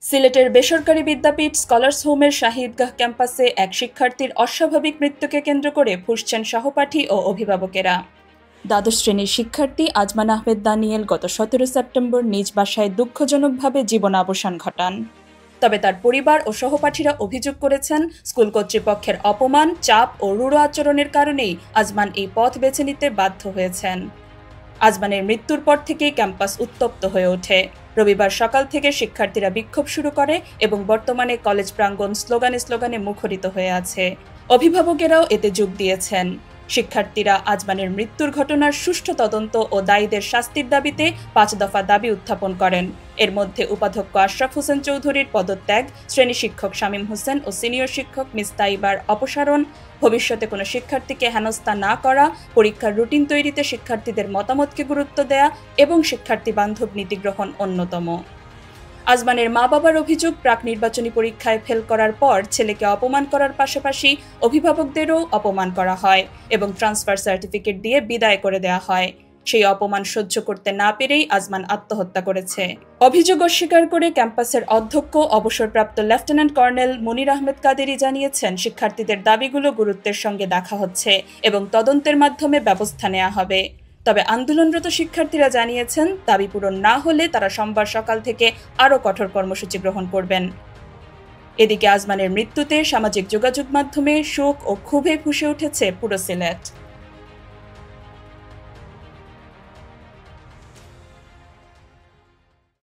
সিলেটের বেসরকারি বিদ্যাপীঠ স্কলার্স হোমের শাহিদগাহ ক্যাম্পাসে এক শিক্ষার্থীর অস্বাভাবিক মৃত্যুকে কেন্দ্র করে ফুঁসছেন সহপাঠী ও অভিভাবকেরা। দ্বাদশ শ্রেণীর শিক্ষার্থী আজমান আহমেদ দানিয়েল গত ১৭ সেপ্টেম্বর নিজ বাসায় দুঃখজনকভাবে জীবনাবসান ঘটান। তবে তার পরিবার ও সহপাঠীরা অভিযোগ করেছেন, স্কুল কর্তৃপক্ষের অপমান, চাপ ও রূঢ় আচরণের কারণেই আজমান এই পথ বেছে নিতে বাধ্য হয়েছেন। আজমানের মৃত্যুর পর থেকেই ক্যাম্পাস উত্তপ্ত হয়ে ওঠে। রবিবার সকাল থেকে শিক্ষার্থীরা বিক্ষোভ শুরু করে এবং বর্তমানে কলেজ প্রাঙ্গণ স্লোগানে মুখরিত হয়ে আছে। অভিভাবকেরাও এতে যোগ দিয়েছেন। শিক্ষার্থীরা আজমানের মৃত্যুর ঘটনার সুষ্ঠু তদন্ত ও দায়ীদের শাস্তির দাবিতে ৫ দফা দাবি উত্থাপন করেন। এর মধ্যে উপাধ্যক্ষ আশরাফ হোসেন চৌধুরীর পদত্যাগ, শ্রেণী শিক্ষক শামীম হোসেন ও সিনিয়র শিক্ষক মিস তাইবার অপসারণ, ভবিষ্যতে কোনো শিক্ষার্থীকে হেনস্থা না করা, পরীক্ষার রুটিন তৈরিতে শিক্ষার্থীদের মতামতকে গুরুত্ব দেয়া এবং শিক্ষার্থী বান্ধব নীতি গ্রহণ অন্যতম। আজমানের মা-বাবার অভিযোগ, প্রাক নির্বাচনী পরীক্ষায় ফেল করার পর ছেলেকে অপমান করার পাশাপাশি অভিভাবকদেরও অপমান করা হয় এবং ট্রান্সফার সার্টিফিকেট দিয়ে বিদায় করে দেওয়া হয়। সেই অপমান সহ্য করতে না পেরেই আজমান আত্মহত্যা করেছে। অভিযোগ অস্বীকার করে ক্যাম্পাসের অধ্যক্ষ অবসরপ্রাপ্ত লেফটেন্যান্ট কর্নেল মনির আহমেদ কাদেরী জানিয়েছেন, শিক্ষার্থীদের দাবিগুলো গুরুত্বের সঙ্গে দেখা হচ্ছে এবং তদন্তের মাধ্যমে ব্যবস্থা নেওয়া হবে। তবে আন্দোলনরত শিক্ষার্থীরা জানিয়েছেন, দাবি পূরণ না হলে তারা সোমবার সকাল থেকে আরও কঠোর কর্মসূচি গ্রহণ করবেন। এদিকে আজমানের মৃত্যুতে সামাজিক যোগাযোগ মাধ্যমে শোক ও ক্ষোভে ফুঁসে উঠেছে পুরো সিলেট।